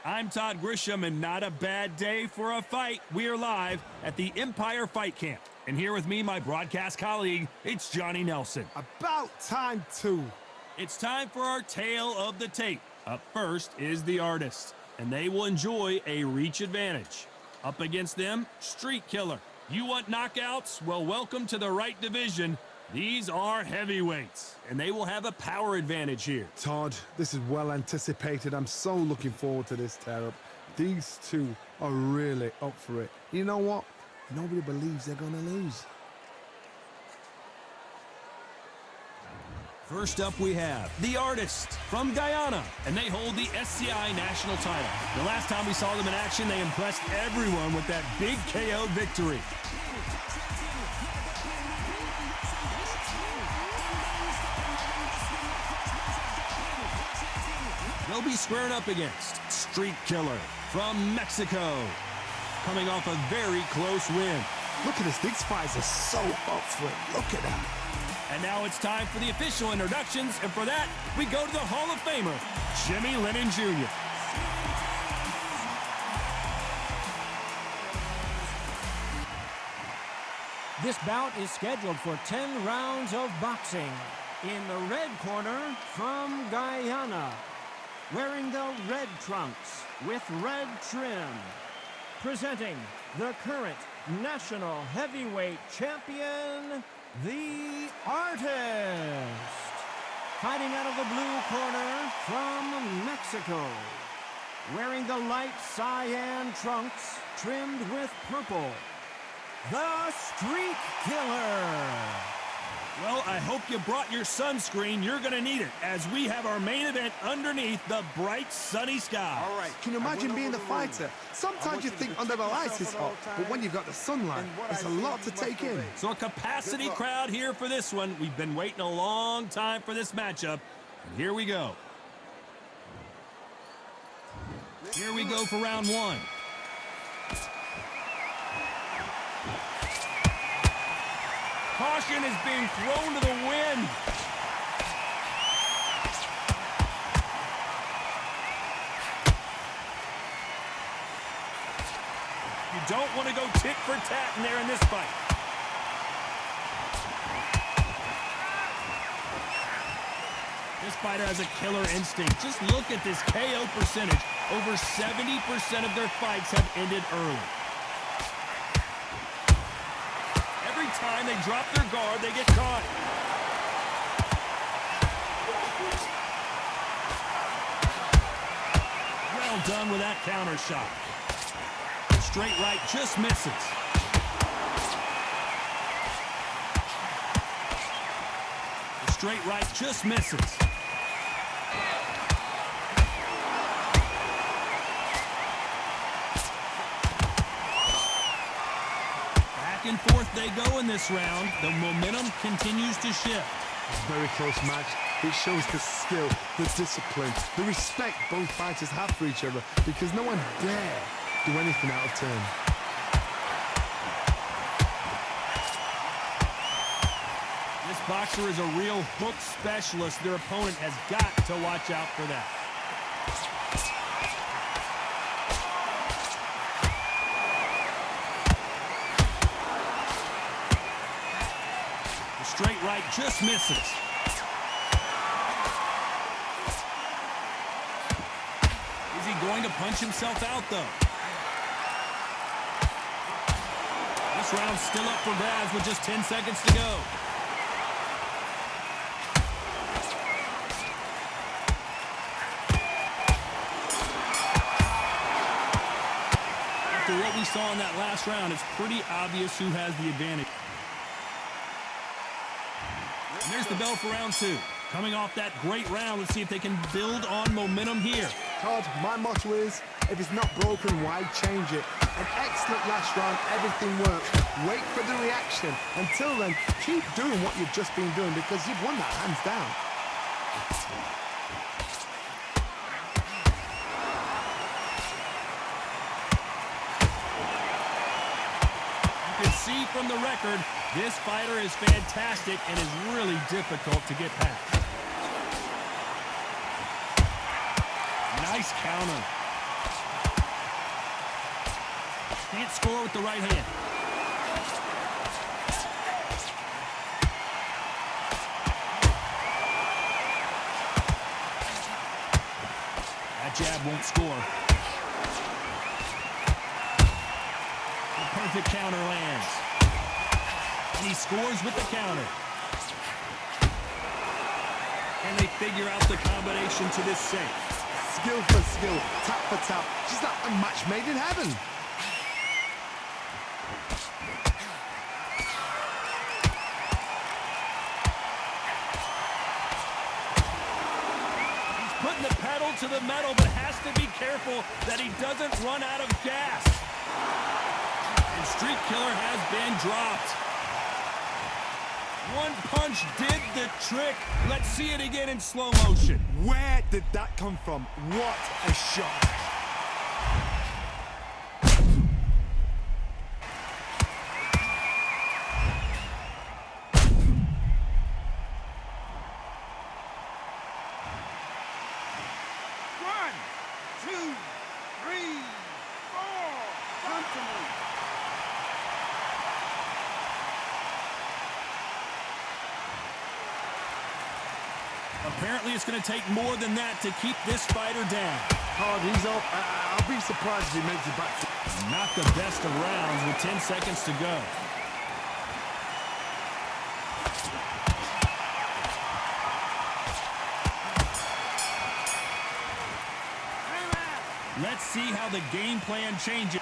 I'm Todd Grisham, and not a bad day for a fight. We are live at the Empire Fight Camp. And here with me, my broadcast colleague, it's Johnny Nelson. About time, too. It's time for our tale of the tape. Up first is the artist, and they will enjoy a reach advantage. Up against them, Street Killer. You want knockouts? Well, welcome to the right division. These are heavyweights, and they will have a power advantage here. Todd, this is well anticipated. I'm so looking forward to this tear-up. These two are really up for it. You know what? Nobody believes they're going to lose. First up, we have the artist from Guyana, and they hold the SCI national title. The last time we saw them in action, they impressed everyone with that big KO victory. They'll be squaring up against Street Killer from Mexico, coming off a very close win. Look at this. These fighters are so up for it. Look at them. And now it's time for the official introductions, and for that, we go to the Hall of Famer, Jimmy Lennon Jr. This bout is scheduled for 10 rounds of boxing. In the red corner, from Guyana, wearing the red trunks with red trim, presenting the current national heavyweight champion, the artist. Fighting out of the blue corner from Mexico, wearing the light cyan trunks trimmed with purple, the Street Killer. Well, I hope you brought your sunscreen. You're going to need it, as we have our main event underneath the bright, sunny sky. All right. Can you imagine being the fighter? Sometimes you think under the lights is hot, but when you've got the sunlight, it's a lot to take in. So a capacity crowd here for this one. We've been waiting a long time for this matchup, and here we go. Here we go for round one. Caution is being thrown to the wind. You don't want to go tit for tat in there in this fight. This fighter has a killer instinct. Just look at this KO percentage. Over 70% of their fights have ended early. Every time they drop their guard, they get caught. Well done with that counter shot. The straight right just misses. The straight right just misses. Back and forth they go in this round. The momentum continues to shift. Very close match. It shows the skill, the discipline, the respect both fighters have for each other, because no one dare do anything out of turn. This boxer is a real hook specialist. Their opponent has got to watch out for that. The straight right just misses. Is he going to punch himself out, though? This round's still up for grabs with just 10 seconds to go. After what we saw in that last round, it's pretty obvious who has the advantage. And there's the bell for round two. Coming off that great round, let's see if they can build on momentum here. Todd, my motto is, if it's not broken, why change it? An excellent last round, everything works. Wait for the reaction. Until then, keep doing what you've just been doing, because you've won that hands down. You can see from the record, this fighter is fantastic and is really difficult to get past. Nice counter. Can't score with the right hand. That jab won't score. The perfect counter lands. And he scores with the counter. Can they figure out the combination to this save? Skill for skill, tap for tap. She's like a match made in heaven. He's putting the pedal to the metal, but has to be careful that he doesn't run out of gas. And Street Killer has been dropped. One punch did the trick. Let's see it again in slow motion. Where did that come from? What a shot. One, two, three, four. Come to me. Apparently, it's going to take more than that to keep this fighter down. Hard, he's up. I'll be surprised if he makes it back. Not the best of rounds with 10 seconds to go. Let's see how the game plan changes.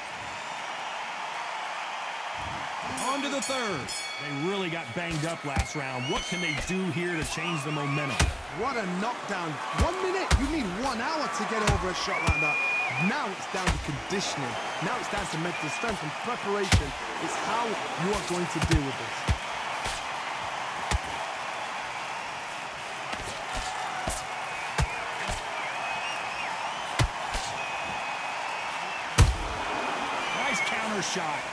On to the third. They really got banged up last round. What can they do here to change the momentum? What a knockdown. 1 minute, you need 1 hour to get over a shot like that. Now it's down to conditioning. Now it's down to mental strength and preparation. It's how you are going to deal with this. Nice counter shot.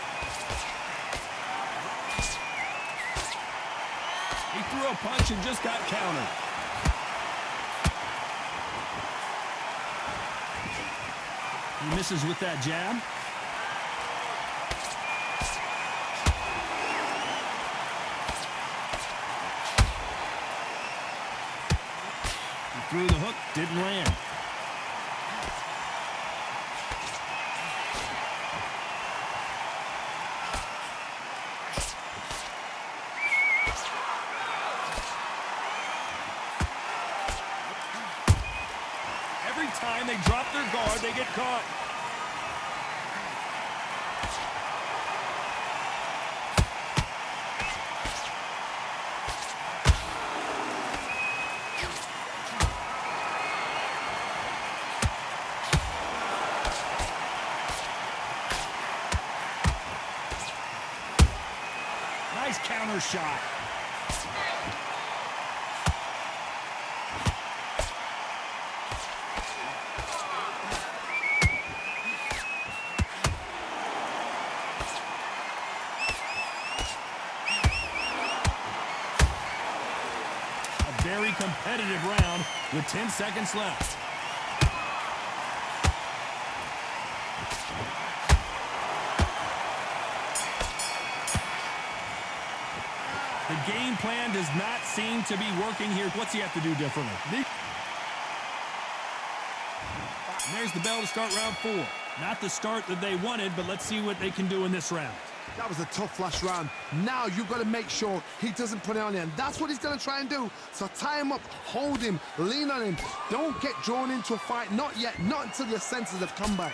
He threw a punch and just got countered. He misses with that jab. He threw the hook, didn't land. Every time they drop their guard, they get caught. Nice counter shot. Very competitive round with 10 seconds left. The game plan does not seem to be working here. What's he have to do differently? And there's the bell to start round 4. Not the start that they wanted, but let's see what they can do in this round. That was a tough last round. Now you've got to make sure he doesn't put it on you. And that's what he's going to try and do. So tie him up, hold him, lean on him. Don't get drawn into a fight. Not yet. Not until your senses have come back.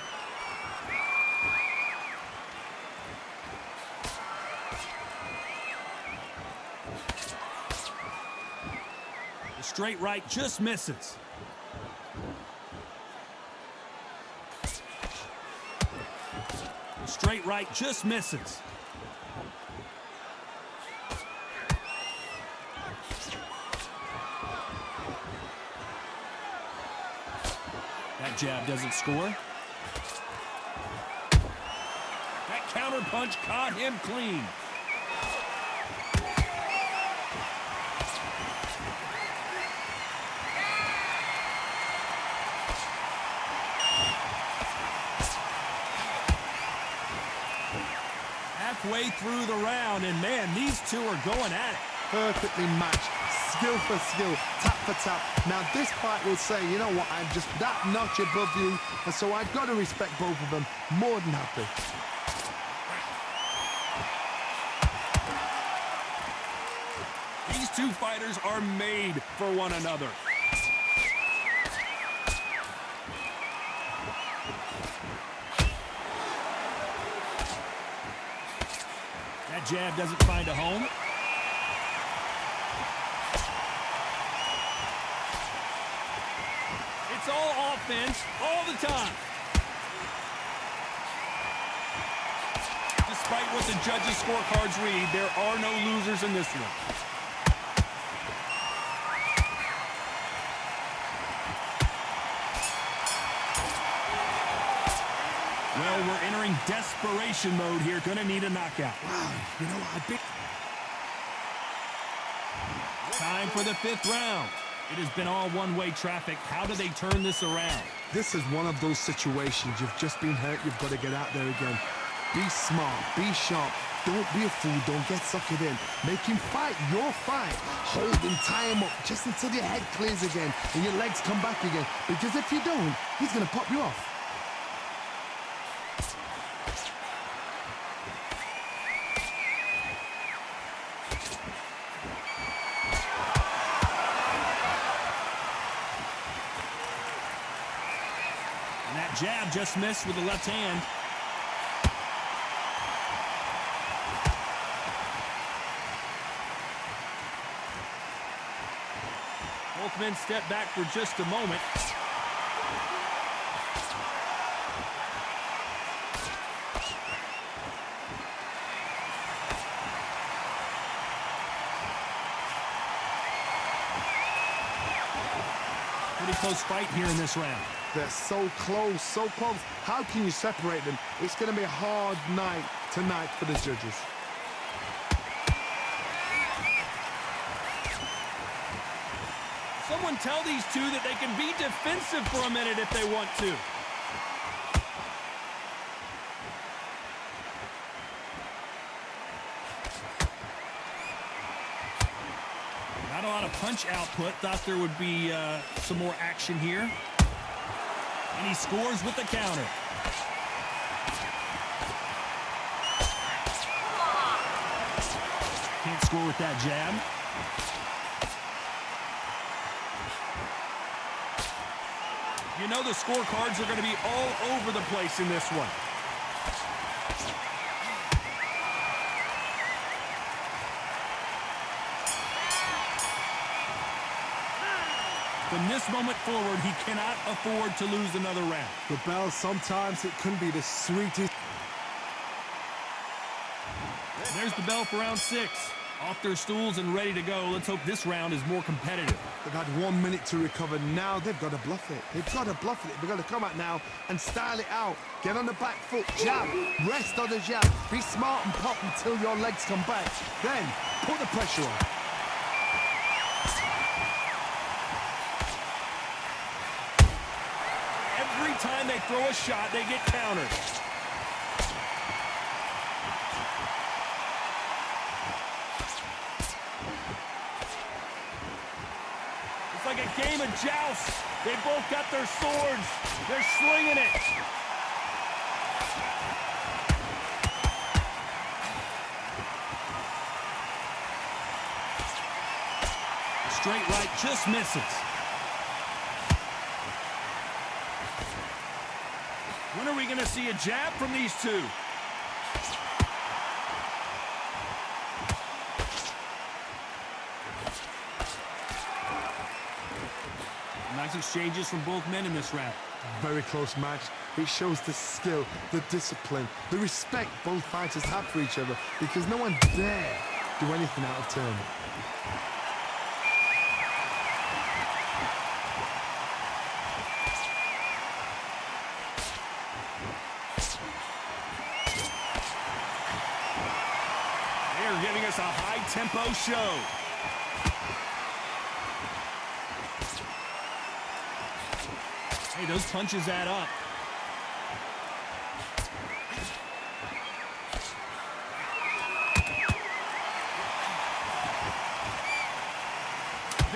The straight right just misses. The straight right just misses. That jab doesn't score. That counter punch caught him clean. halfway through the round, and man, these two are going at it. Perfectly matched, skill for skill, tap for tap. Now this fight will say, you know what, I'm just that notch above you, and so I've got to respect both of them. More than happy. These two fighters are made for one another. That jab doesn't find a home. It's all offense all the time. Despite what the judges' scorecards read, there are no losers in this one. Well, we're entering desperation mode here. Gonna need a knockout. Wow, you know what, Time for the 5th round. It has been all one-way traffic. How do they turn this around? This is one of those situations. You've just been hurt. You've got to get out there again. Be smart. Be sharp. Don't be a fool. Don't get suckered in. Make him fight your fight. Hold him, tie him up just until your head clears again and your legs come back again. Because if you don't, he's going to pop you off. And that jab just missed with the left hand. Both men step back for just a moment. Pretty close fight here in this round. They're so close, so close. How can you separate them? It's going to be a hard night tonight for the judges. Someone tell these two that they can be defensive for a minute if they want to. Not a lot of punch output. Thought there would be some more action here. And he scores with the counter. Can't score with that jab. You know the scorecards are going to be all over the place in this one. From this moment forward, he cannot afford to lose another round. The bell, sometimes it can be the sweetest. There's the bell for round 6. Off their stools and ready to go. Let's hope this round is more competitive. They've had 1 minute to recover. Now they've got to bluff it. They've got to bluff it. They've got to come out now and style it out. Get on the back foot, jab, rest on the jab. Be smart and pop until your legs come back. Then put the pressure on. Every time they throw a shot, they get countered. It's like a game of joust. They both got their swords. They're slinging it. Straight right just misses. When are we going to see a jab from these two? Nice exchanges from both men in this round. Very close match. It shows the skill, the discipline, the respect both fighters have for each other because no one dare do anything out of turn. They're giving us a high-tempo show. Hey, those punches add up.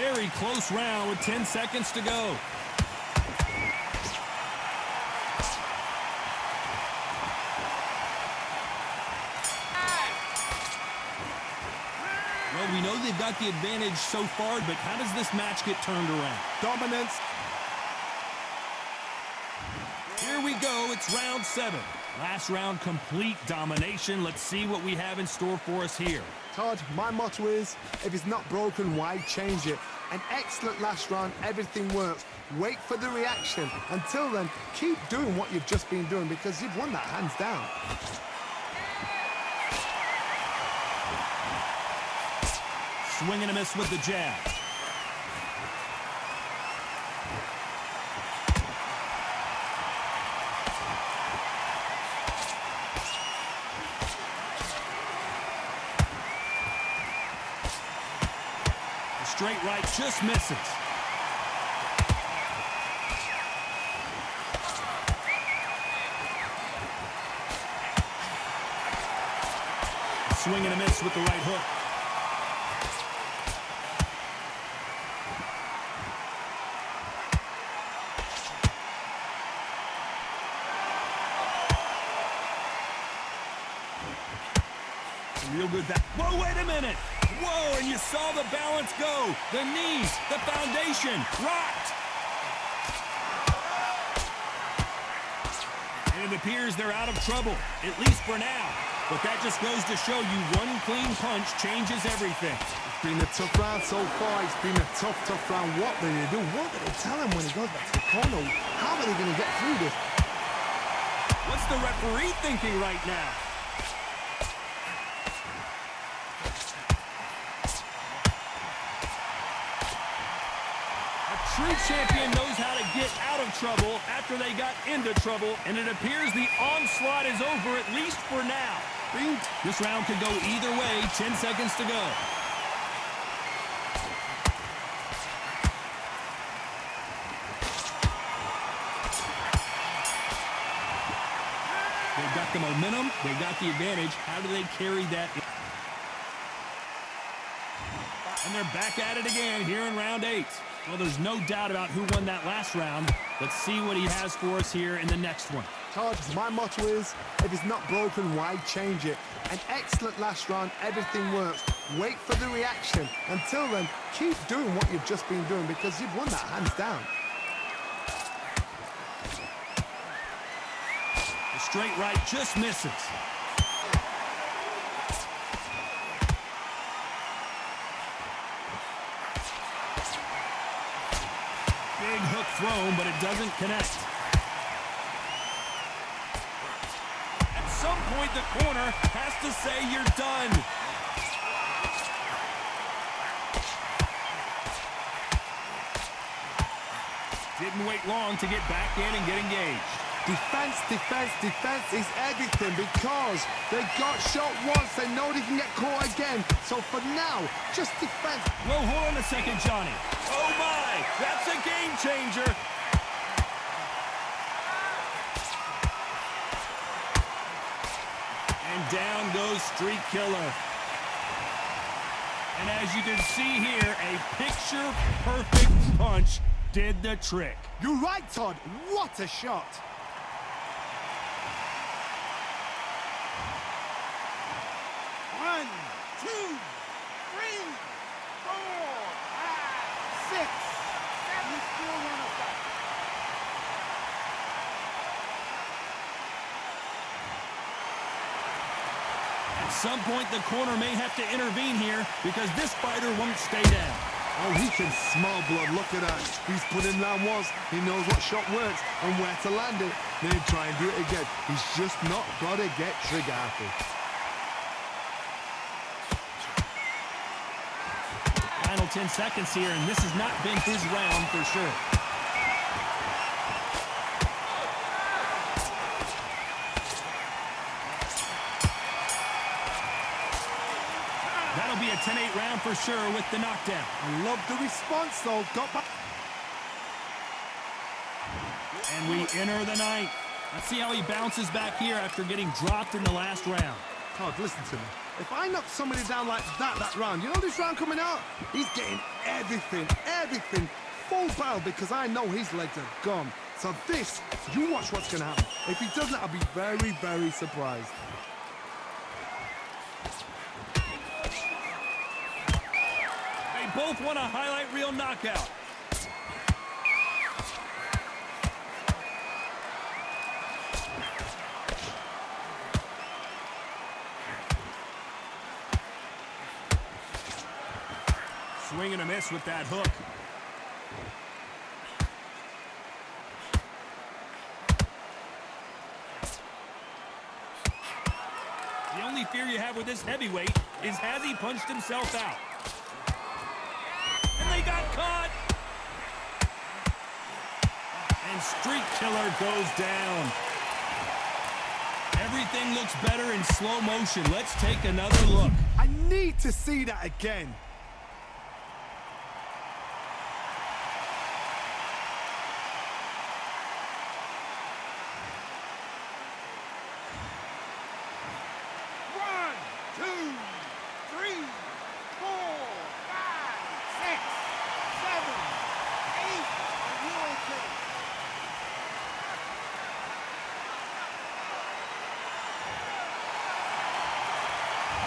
Very close round with 10 seconds to go. Well, we know they've got the advantage so far, but how does this match get turned around? Dominance. Here we go. It's round 7. Last round, complete domination. Let's see what we have in store for us here. Todd, my motto is, if it's not broken, why change it? An excellent last round, everything works. Wait for the reaction. Until then, keep doing what you've just been doing because you've won that hands down. Swing and a miss with the jab. The straight right just misses. Swing and a miss with the right hook. Real good back. Whoa, wait a minute. Whoa, and you saw the balance go. The knees, the foundation, rocked. And it appears they're out of trouble, at least for now. But that just goes to show you one clean punch changes everything. It's been a tough round so far. It's been a tough round. What do they do? What do they tell him when he goes back to the corner? How are they going to get through this? What's the referee thinking right now? True champion knows how to get out of trouble after they got into trouble, and it appears the onslaught is over, at least for now. This round could go either way. 10 seconds to go. They've got the momentum. They've got the advantage. How do they carry that? And they're back at it again here in round 8. Well, there's no doubt about who won that last round. Let's see what he has for us here in the next one. Todd, my motto is, if it's not broken, why change it? An excellent last round, everything works. Wait for the reaction. Until then, keep doing what you've just been doing because you've won that hands down. The straight right just misses. Big hook thrown, but it doesn't connect. At some point, the corner has to say you're done. Didn't wait long to get back in and get engaged. Defense is everything because they got shot once. They know they can get caught again. So for now, just defense. Whoa, hold on a second, Johnny. Oh, my. That's a game changer. And down goes Street Killer. And as you can see here, a picture-perfect punch did the trick. You're right, Todd. What a shot. One, two, three, 4, 5, 6, 7, still one of them. At some point, the corner may have to intervene here because this fighter won't stay down. Oh, he can smell blood. Look at that. He's put in round once. He knows what shot works and where to land it. Then try and do it again. He's just not got to get trigger happy. Final 10 seconds here, and this has not been his round for sure. That'll be a 10-8 round for sure with the knockdown. I love the response, though. Got back. And we enter the 9th. Let's see how he bounces back here after getting dropped in the last round. Todd, listen to me. If I knock somebody down like that round, you know this round coming out? He's getting everything, full barrel, because I know his legs are gone. So this, you watch what's going to happen. If he doesn't, I'll be very, very surprised. They both want a highlight reel knockout. Swing and a miss with that hook. The only fear you have with this heavyweight is, has he punched himself out? And they got caught. And Street Killer goes down. Everything looks better in slow motion. Let's take another look. I need to see that again.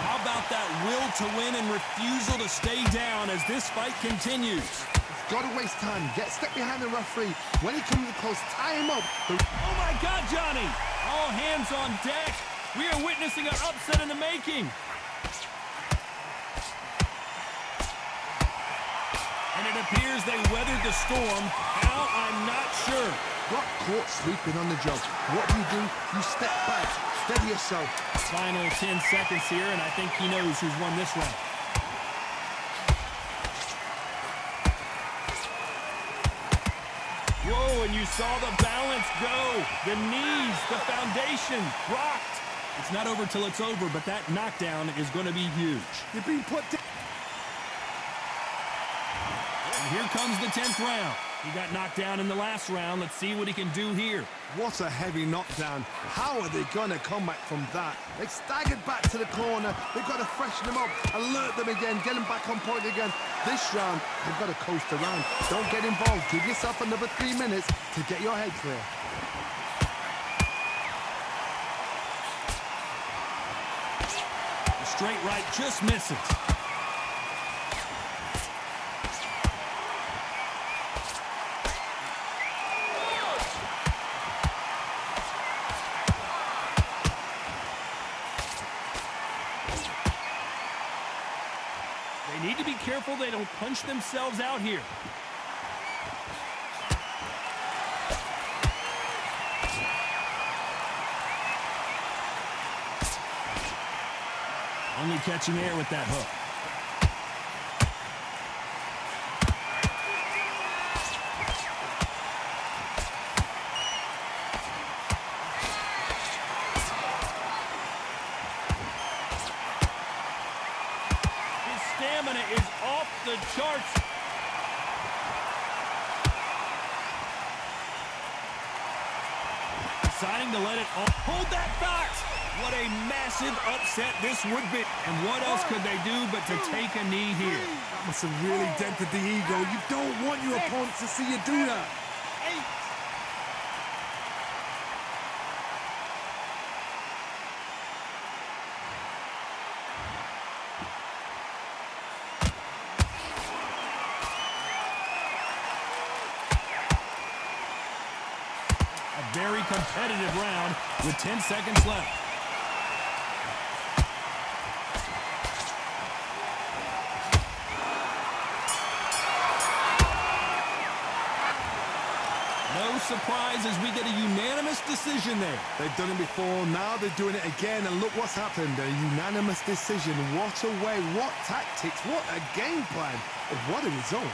How about that will to win and refusal to stay down as this fight continues? He's got to waste time. Get step behind the referee. When he comes close, tie him up. Oh my God, Johnny! All hands on deck. We are witnessing an upset in the making. And it appears they weathered the storm. How? I'm not sure. Got caught sleeping on the job. What do? You step back. Steady yourself. Final 10 seconds here, and I think he knows who's won this round. Whoa, and you saw the balance go. The knees, the foundation, rocked. It's not over till it's over, but that knockdown is going to be huge. You're being put down. And here comes the 10th round. He got knocked down in the last round. Let's see what he can do here. What a heavy knockdown. How are they going to come back from that? They staggered back to the corner. They've got to freshen them up, alert them again, get them back on point again. This round, they've got to coast around. Don't get involved. Give yourself another 3 minutes to get your head clear. The straight right just misses. They need to be careful they don't punch themselves out here. Only catching air with that hook. Stamina is off the charts. Deciding to let it all. Hold that thought. What a massive upset this would be. And what else could they do but to take a knee here? That must have really dented the ego. You don't want your opponent to see you do that. A very competitive round with 10 seconds left. No surprise as we get a unanimous decision there. They've done it before, now they're doing it again, and look what's happened. A unanimous decision. What a way, what tactics, what a game plan. What a result.